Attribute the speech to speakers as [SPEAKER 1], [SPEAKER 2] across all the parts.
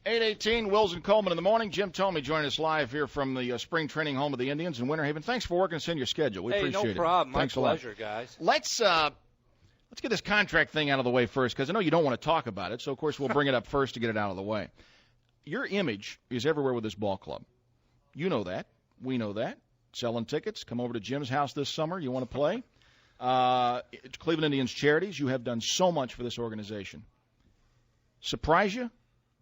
[SPEAKER 1] 8:18, Wills and Coleman in the morning. Jim Thome joining us live here from the spring training home of the Indians in Winter Haven. Thanks for working us in your schedule. We appreciate it.
[SPEAKER 2] No problem.
[SPEAKER 1] Thanks
[SPEAKER 2] My pleasure, guys.
[SPEAKER 1] Let's get this contract thing out of the way first, because I know you don't want to talk about it, so of course we'll bring it up first to get it out of the way. Your image is everywhere with this ball club. You know that. We know that. Selling tickets. Come over to Jim's house this summer. You want to play? Cleveland Indians Charities. You have done so much for this organization. Surprise you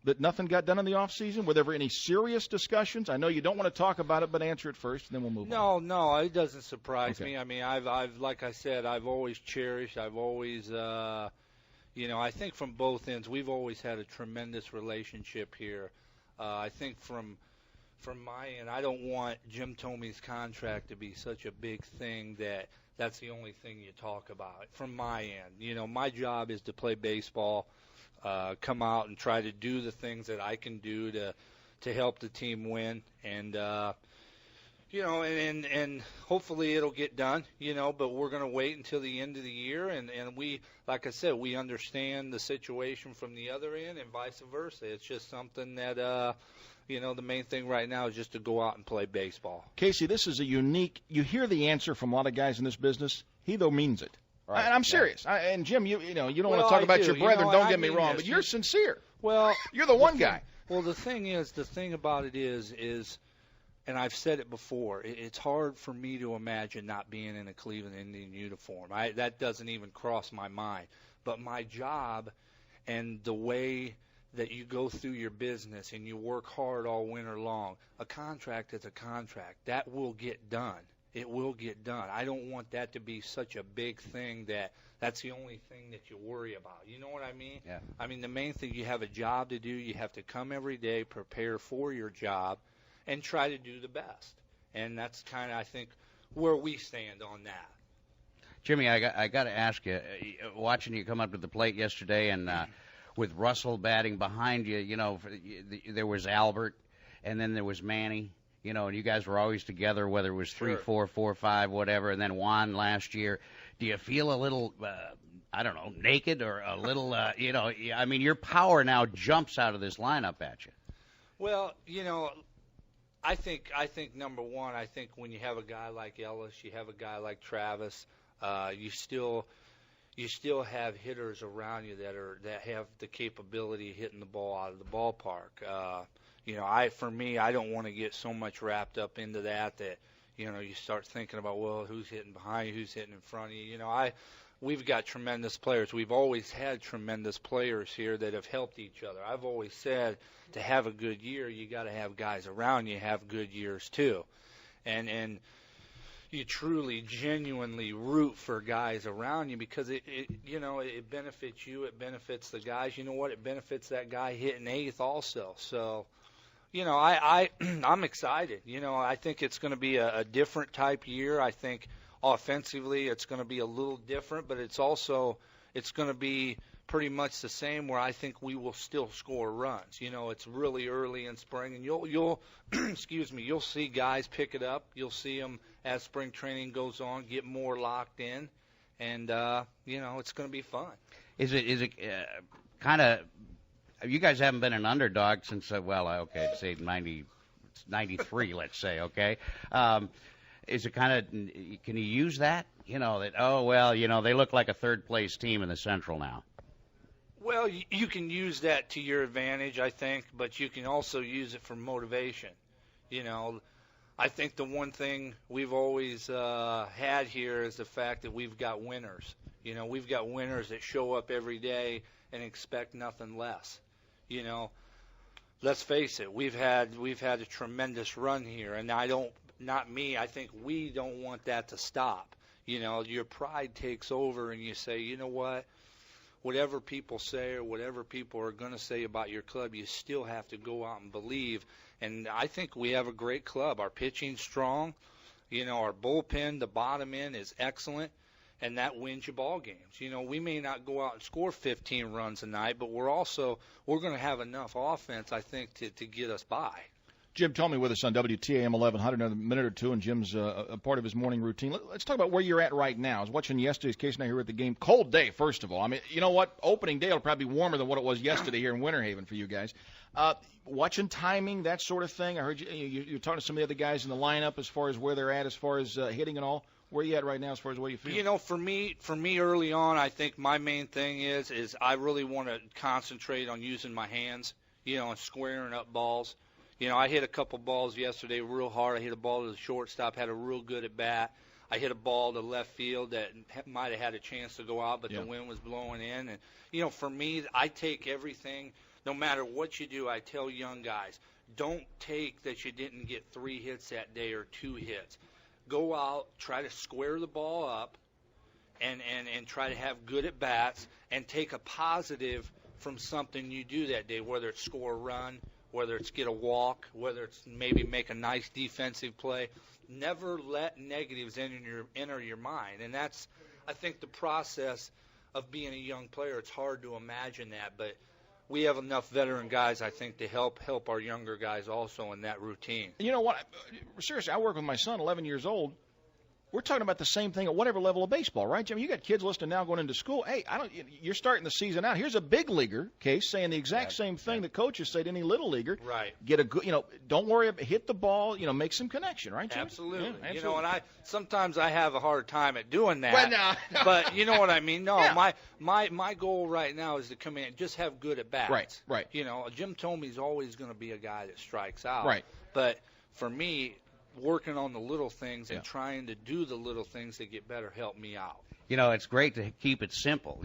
[SPEAKER 1] that nothing got done in the offseason? Were there ever any serious discussions? I know you don't want to talk about it, but answer it first, and then we'll move on.
[SPEAKER 2] No, it doesn't surprise me. I mean, I've like I said, I've always cherished. I've always, I think from both ends, we've always had a tremendous relationship here. I think from my end, I don't want Jim Thome's contract to be such a big thing that's the only thing you talk about. From my end, my job is to play baseball. Come out and try to do the things that I can do to help the team win, and and hopefully it'll get done, but we're going to wait until the end of the year, and we, like I said, we understand the situation from the other end and vice versa. It's just something that the main thing right now is just to go out and play baseball.
[SPEAKER 1] Casey, this is a unique, you hear the answer from a lot of guys in this business. He, though, means it. Right. And I'm serious. Yeah. And, Jim, you don't want to talk about your brethren. Don't get me wrong, but you're sincere.
[SPEAKER 2] Well,
[SPEAKER 1] you're the one guy.
[SPEAKER 2] Well, the thing about it is, and I've said it before, it's hard for me to imagine not being in a Cleveland Indian uniform. That doesn't even cross my mind. But my job and the way that you go through your business and you work hard all winter long, a contract is a contract. That will get done. It will get done. I don't want that to be such a big thing that's the only thing that you worry about. You know what I mean?
[SPEAKER 3] Yeah.
[SPEAKER 2] I mean, the main thing, you have a job to do. You have to come every day, prepare for your job, and try to do the best. And that's kind of, I think, where we stand on that.
[SPEAKER 3] Jimmy, I got to ask you, watching you come up to the plate yesterday and with Russell batting behind you, there was Albert and then there was Manny. And you guys were always together, whether it was 3, 4, 4, 5, whatever, and then Juan last year. Do you feel a little, naked or a little, I mean, your power now jumps out of this lineup at you.
[SPEAKER 2] Well, I think number one, I think when you have a guy like Ellis, you have a guy like Travis, you still have hitters around you that have the capability of hitting the ball out of the ballpark. For me, I don't want to get so much wrapped up into that you start thinking about, well, who's hitting behind you, who's hitting in front of you. We've got tremendous players. We've always had tremendous players here that have helped each other. I've always said to have a good year, you got to have guys around you have good years too. And you truly, genuinely root for guys around you because it benefits you, it benefits the guys. You know what? It benefits that guy hitting eighth also. So, I'm excited. I think it's going to be a different type year. I think offensively it's going to be a little different, but it's going to be pretty much the same where I think we will still score runs. It's really early in spring, and you'll you'll see guys pick it up. You'll see them as spring training goes on, get more locked in, and it's going to be fun.
[SPEAKER 3] Is it kind of? You guys haven't been an underdog since say 93, let's say, okay. Is it kind of? Can you use that? They look like a third place team in the Central now.
[SPEAKER 2] Well, you can use that to your advantage, I think, but you can also use it for motivation. I think the one thing we've always had here is the fact that we've got winners. We've got winners that show up every day and expect nothing less. Let's face it, we've had a tremendous run here, and I think we don't want that to stop. Your pride takes over and you say, you know what? Whatever people say or whatever people are going to say about your club, you still have to go out and believe. And I think we have a great club. Our pitching's strong. Our bullpen, the bottom end is excellent, and that wins you ball games. We may not go out and score 15 runs a night, but we're going to have enough offense, I think, to get us by.
[SPEAKER 1] Jim Thome with us on WTAM 1100, another minute or two, and Jim's a part of his morning routine. Let's talk about where you're at right now. I was watching yesterday's case now here at the game. Cold day, first of all. I mean, you know what? Opening day will probably be warmer than what it was yesterday here in Winter Haven for you guys. Watching timing, that sort of thing. I heard you're talking to some of the other guys in the lineup as far as where they're at, as far as hitting and all. Where are you at right now as far as what you feel?
[SPEAKER 2] You know, for me early on, I think my main thing is I really want to concentrate on using my hands, you know, and squaring up balls. You know, I hit a couple balls yesterday real hard. I hit a ball to the shortstop, had a real good at bat. I hit a ball to left field that might have had a chance to go out, but the wind was blowing in. And, you know, for me, I take everything, no matter what you do, I tell young guys, don't take that you didn't get 3 hits that day or 2 hits. Go out, try to square the ball up, and try to have good at bats, and take a positive from something you do that day, whether it's score a run, whether it's get a walk, whether it's maybe make a nice defensive play. Never let negatives enter your mind. And that's, I think, the process of being a young player. It's hard to imagine that, but we have enough veteran guys, I think, to help our younger guys also in that routine.
[SPEAKER 1] You know what? Seriously, I work with my son, 11 years old. We're talking about the same thing at whatever level of baseball, right, Jim? You got kids listening now going into school. Hey, you're starting the season out. Here's a big leaguer case saying the exact same thing that coaches say to any little leaguer.
[SPEAKER 2] Right.
[SPEAKER 1] Get a good, don't worry about hit the ball, make some connection, right, Jim?
[SPEAKER 2] Absolutely.
[SPEAKER 1] Yeah, absolutely.
[SPEAKER 2] You know, and sometimes I have a hard time at doing that.
[SPEAKER 1] Well, no.
[SPEAKER 2] But you know what I mean? No,
[SPEAKER 1] Yeah.
[SPEAKER 2] my goal right now is to come in, just have good at bats.
[SPEAKER 1] Right.
[SPEAKER 2] You know, Jim Thome's always going to be a guy that strikes out.
[SPEAKER 1] Right.
[SPEAKER 2] But for me, working on the little things and trying to do the little things to get better help me out.
[SPEAKER 3] You know, it's great to keep it simple.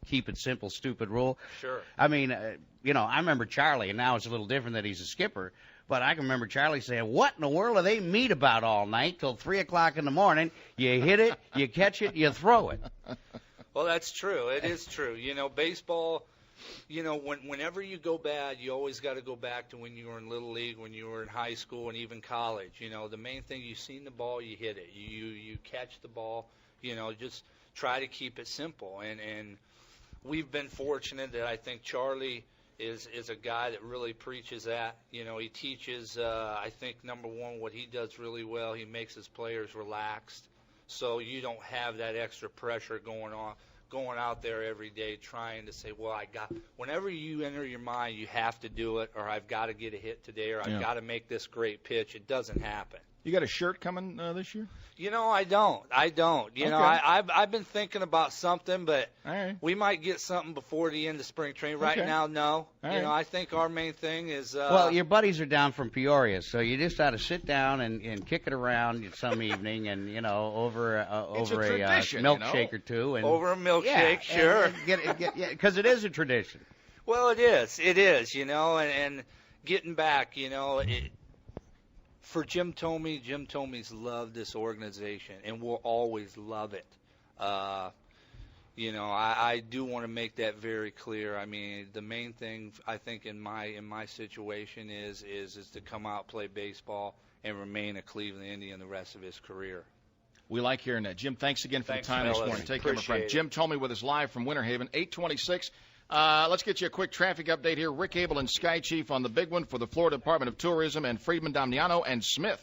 [SPEAKER 3] Keep it simple, stupid rule.
[SPEAKER 2] Sure.
[SPEAKER 3] I mean, I remember Charlie, and now it's a little different that he's a skipper, but I can remember Charlie saying, what in the world do they meet about all night till 3 o'clock in the morning? You hit it, you catch it, you throw it.
[SPEAKER 2] Well, that's true. It is true. You know, baseball, whenever you go bad, you always got to go back to when you were in Little League, when you were in high school, and even college. You know, the main thing, you seen the ball, you hit it. You catch the ball, just try to keep it simple. And we've been fortunate that I think Charlie is a guy that really preaches that. You know, he teaches, I think, number one, what he does really well, he makes his players relaxed. So you don't have that extra pressure going out there every day trying to say, well, whenever you enter your mind, you have to do it, or I've got to get a hit today, or I've got to make this great pitch. It doesn't happen.
[SPEAKER 1] You got a shirt coming this year?
[SPEAKER 2] I don't. I've been thinking about something, but we might get something before the end of spring training. Right now, no. I think our main thing is.
[SPEAKER 3] Well, your buddies are down from Peoria, so you just ought to sit down and kick it around some evening, and over a milkshake or two, and
[SPEAKER 2] over a milkshake, sure.
[SPEAKER 3] Because it is a tradition.
[SPEAKER 2] Well, it is. And getting back, for Jim Thome's loved this organization and will always love it. I do want to make that very clear. I mean, the main thing I think in my situation is to come out, play baseball, and remain a Cleveland Indian the rest of his career.
[SPEAKER 1] We like hearing that. Jim, thanks again for the time this morning. Take care, my friend. Jim Thome with us live from Winter Haven, 826. Let's get you a quick traffic update here. Rick Abel and Sky Chief on the big one for the Florida Department of Tourism, and Friedman, Damiano, and Smith.